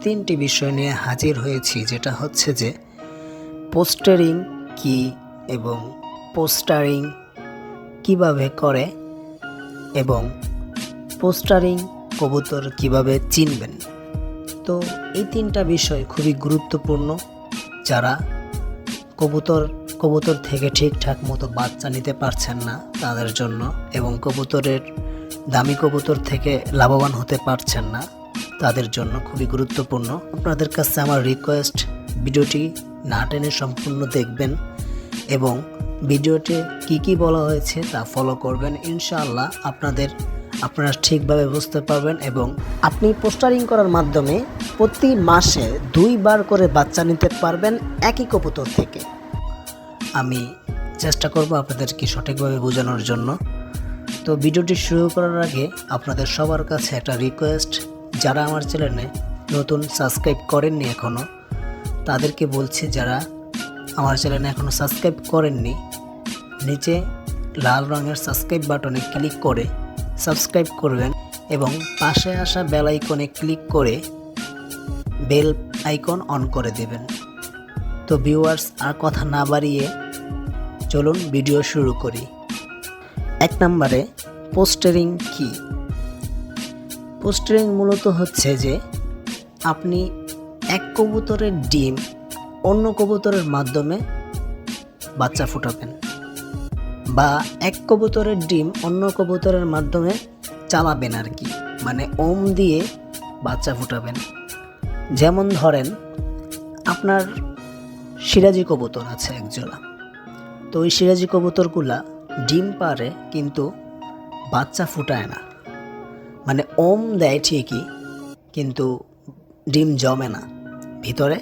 তিনটি বিষয় নিয়ে হাজির হয়েছি, যেটা হচ্ছে যে পোস্টারিং কি এবং পোস্টারিং কিভাবে করে এবং পোস্টারিং কবুতর কিভাবে চিনবেন। তো এই তিনটা বিষয় খুবই গুরুত্বপূর্ণ। যারা কবুতর থেকে ঠিকঠাক মতো বাচ্চা নিতে পারছেন না তাদের জন্য, এবং দামি কবুতর থেকে লাভবান হতে পারছেন না তাদের জন্য খুবই গুরুত্বপূর্ণ। আপনাদের কাছে আমার রিকোয়েস্ট, ভিডিওটি না টেনে সম্পূর্ণ দেখবেন এবং ভিডিওতে কি বলা হয়েছে তা ফলো করবেন। ইনশাআল্লাহ আপনারা ঠিকভাবে বুঝতে পারবেন এবং আপনি পোস্টারিং করার মাধ্যমে প্রতি মাসে 2 বার করে বাচ্চা নিতে পারবেন একই কবুতর থেকে। আমি চেষ্টা করব আপনাদেরকে সঠিকভাবে বোঝানোর জন্য। তো ভিডিওটি শুরু করার আগে আপনাদের সবার কাছে একটা রিকোয়েস্ট, যারা আমার চ্যানেলে নতুন সাবস্ক্রাইব করেননি এখনও, তাদেরকে বলছি যারা আমার চ্যানেলে এখনও সাবস্ক্রাইব করেননি, নিচে লাল রঙের সাবস্ক্রাইব বাটনে ক্লিক করে সাবস্ক্রাইব করবেন এবং পাশে আসা বেল আইকনে ক্লিক করে বেল আইকন অন করে দেবেন। তো ভিউয়ার্স, আর কথা না বাড়িয়ে চলুন ভিডিও শুরু করি। 1 নম্বরে পোস্টারিং কি? পোস্টারিং মূলত হচ্ছে যে আপনি এক কবুতরের ডিম অন্য কবুতরের মাধ্যমে বাচ্চা ফোটাবেন, বা এক কবুতরের ডিম অন্য কবুতরের মাধ্যমে চালাবেন আর কি, মানে ওম দিয়ে বাচ্চা ফোটাবেন। যেমন ধরেন আপনার সিরাজি কবুতর আছে একজোড়া, তো ওই সিরাজি কবুতরগুলা ডিম পারে কিন্তু বাচ্চা ফুটায় না, মানে ওম দেয় ঠিকই কিন্তু ডিম জমে না, ভিতরে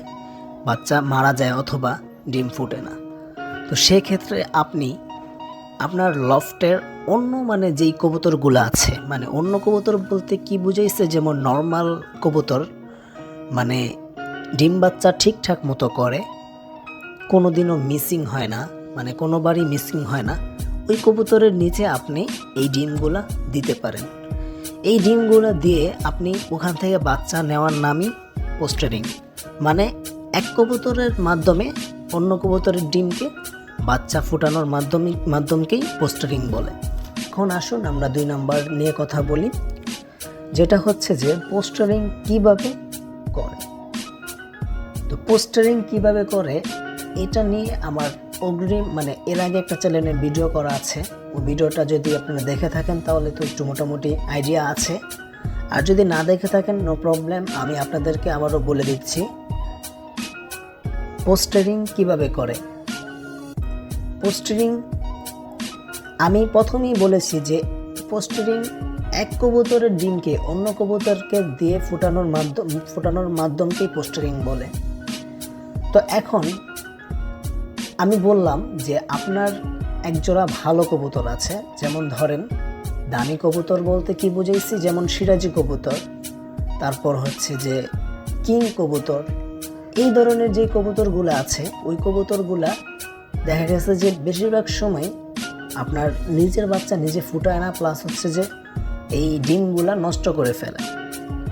বাচ্চা মারা যায় অথবা ডিম ফুটে না। তো সেক্ষেত্রে আপনি আপনার লফটের অন্য যেই কবুতরগুলো আছে, অন্য কবুতর বলতে কি বুঝাইছে, যেমন নর্মাল কবুতর ডিম বাচ্চা ঠিকঠাক মতো করে, কোনো দিনও মিসিং হয় না, কোনোবারই মিসিং হয় না, ওই কবুতরের নিচে আপনি এই ডিমগুলা দিতে পারেন। এই ডিমগুলো দিয়ে আপনি ওখান থেকে বাচ্চা নেওয়ার নামই পোস্টারিং, এক কবুতরের মাধ্যমে অন্য কবুতরের ডিমকে বাচ্চা ফোটানোর মাধ্যমকেই পোস্টারিং বলে। এখন আসুন আমরা 2 নম্বর নিয়ে কথা বলি, যেটা হচ্ছে যে পোস্টারিং কিভাবে করে। তো পোস্টারিং কিভাবে করে এটা নিয়ে আমার অগ্রিম এর আগে একটা চ্যানেলে ভিডিও করা আছে। ওই ভিডিওটা যদি আপনারা দেখে থাকেন তাহলে তো একটু মোটামুটি আইডিয়া আছে, আর যদি না দেখে থাকেন নো প্রবলেম, আমি আপনাদেরকে আবারও বলে দিচ্ছি পোস্টারিং কিভাবে করে। পোস্টারিং আমি প্রথমেই বলেছি যে পোস্টারিং এক কবুতরের ডিমকে অন্য কবুতরকে দিয়ে ফোটানোর মাধ্যমকেই পোস্টারিং বলে। তো এখন আমি বললাম যে আপনার একজোড়া ভালো কবুতর আছে, যেমন ধরেন দামি কবুতর বলতে কি বুঝাইছি, যেমন সিরাজি কবুতর, তারপর হচ্ছে যে কিং কবুতর, এই ধরনের যে কবুতরগুলো আছে ওই কবুতরগুলা দেখা গেছে যে বেশিরভাগ সময় আপনার নিজের বাচ্চা নিজে ফুটায় না, প্লাস হচ্ছে যে এই ডিমগুলা নষ্ট করে ফেলে।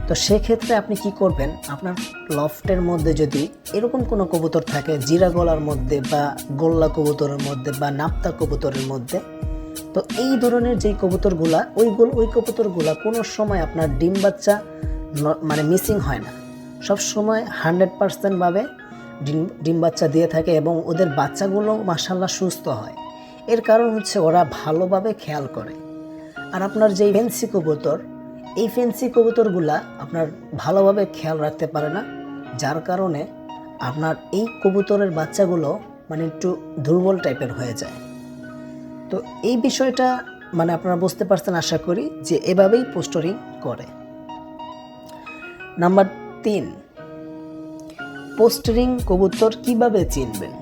তো সেক্ষেত্রে আপনি কি করবেন, আপনার লফটের মধ্যে যদি এরকম কোনো কবুতর থাকে জিরা গলার মধ্যে বা গোল্লা কবুতরের মধ্যে বা নাপ্তা কবুতরের মধ্যে, তো এই ধরনের যেই কবুতরগুলা ওই কবুতরগুলা কোনো সময় আপনার ডিম বাচ্চা মিসিং হয় না, সব সময় 100% ভাবে ডিম বাচ্চা দিয়ে থাকে এবং ওদের বাচ্চাগুলো মাশাআল্লাহ সুস্থ হয়। এর কারণ হচ্ছে ওরা ভালোভাবে খেয়াল করে। আর আপনার যেই ফেন্সি কবুতর, এই ফেন্সি কবুতরগুলা আপনার ভালোভাবে খেয়াল রাখতে পারে না, যার কারণে আপনার এই কবুতরের বাচ্চাগুলো একটু দুর্বল টাইপের হয়ে যায়। তো এই বিষয়টা আপনারা বুঝতে পারছেন আশা করি, যে এভাবেই পোস্টারিং করে। নাম্বার 3, পোস্টারিং কবুতর কিভাবে চিনবেন।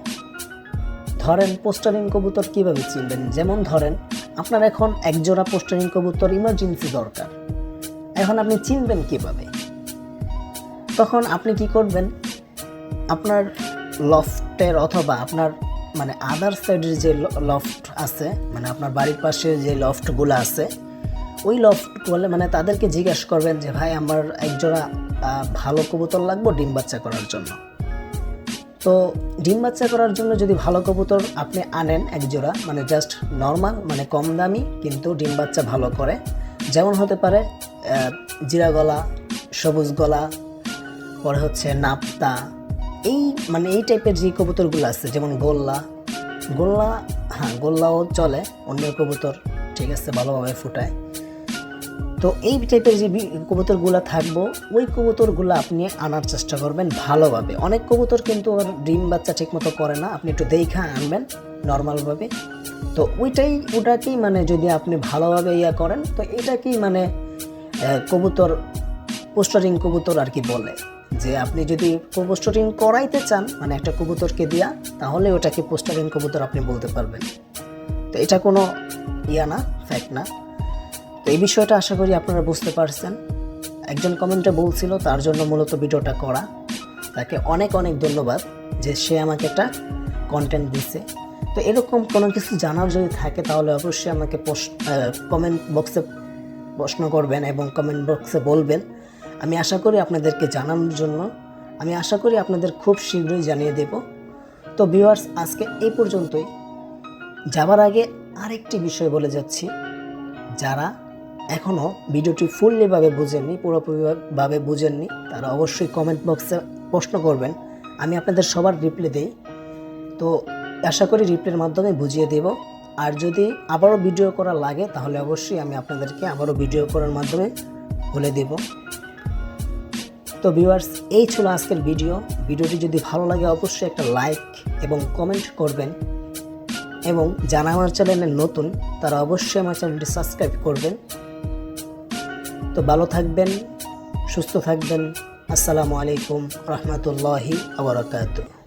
ধরেন পোস্টারিং কবুতর কিভাবে চিনবেন, যেমন ধরেন আপনার এখন একজোড়া পোস্টারিং কবুতর ইমার্জেন্সি দরকার, এখন আপনি চিনবেন কিভাবে? তখন আপনি কি করবেন, আপনার লফটের অথবা আপনার আদার সাইডের যে লফট আছে, আপনার বাড়ির পাশে যে লফটগুলো আছে, ওই লফটগুলো তাদেরকে জিজ্ঞাসা করবেন যে ভাই আমার একজোড়া ভালো কবুতর লাগবে ডিম বাচ্চা করার জন্য। তো ডিম বাচ্চা করার জন্য যদি ভালো কবুতর আপনি আনেন এক জোড়া, মানে জাস্ট নর্মাল, মানে কম দামি কিন্তু ডিম বাচ্চা ভালো করে, যেমন হতে পারে জিরা গলা, সবুজ গলা, পরে হচ্ছে নাপ্তা, এই টাইপের যে কবুতরগুলো আছে, যেমন গোল্লা, হ্যাঁ গোল্লাও চলে, অন্য কবুতর ঠিক আছে ভালোভাবে ফুটায়। তো এই টাইপের যে কবুতরগুলো থাকবো, ওই কবুতরগুলো আপনি আনার চেষ্টা করবেন ভালোভাবে। অনেক কবুতর কিন্তু ওর ডিম বাচ্চা ঠিকমতো করে না, আপনি একটু দেখা আনবেন নর্মালভাবে। তো ওটাকেই মানে যদি আপনি ভালোভাবে করেন, তো এটাকেই মানে কবুতর পোস্টারিং কবুতর আর কি বলে। যে আপনি যদি পোস্টারিং করাইতে চান মানে একটা কবুতরকে দিয়া, তাহলে ওটাকে পোস্টারিং কবুতর আপনি বলতে পারবেন। তো এটা কোনো না, ফ্যাক্ট না। তো এই বিষয়টা আশা করি আপনারা বুঝতে পারছেন। একজন কমেন্টে বলছিল, তার জন্য মূলত ভিডিওটা করা। তাকে অনেক অনেক ধন্যবাদ যে সে আমাকে একটা কন্টেন্ট দিছে। তো এরকম কোনো কিছু জানার যদি থাকে তাহলে অবশ্যই আমাকে কমেন্ট বক্সে প্রশ্ন করবেন এবং কমেন্ট বক্সে বলবেন। আমি আশা করি আপনাদেরকে জানানোর জন্য, আমি আশা করি আপনাদের খুব শীঘ্রই জানিয়ে দেব। তো ভিউয়ার্স, আজকে এই পর্যন্তই। যাবার আগে আরেকটি বিষয় বলে যাচ্ছি, যারা এখনও ভিডিওটি ফুললিভাবে বুঝেননি, পুরোপুরিভাবে বুঝেননি, তারা অবশ্যই কমেন্ট বক্সে প্রশ্ন করবেন, আমি আপনাদের সবার রিপ্লাই দেই। তো আশা করি রিপ্লাইয়ের মাধ্যমে বুঝিয়ে দেব। আর যদি আবারও ভিডিও করা লাগে তাহলে অবশ্যই আমি আপনাদেরকে আবারও ভিডিও করার মাধ্যমে বলে দেব। তো ভিউয়ার্স, এই ছিল আজকের ভিডিওটি যদি ভালো লাগে অবশ্যই একটা লাইক এবং কমেন্ট করবেন, এবং যারা আমার চ্যানেলে নতুন তারা অবশ্যই আমার চ্যানেলটি সাবস্ক্রাইব করবেন। তো ভালো থাকবেন, সুস্থ থাকবেন। আসসালামু আলাইকুম রহমতুল্লাহি ওয়া বারাকাতুহু।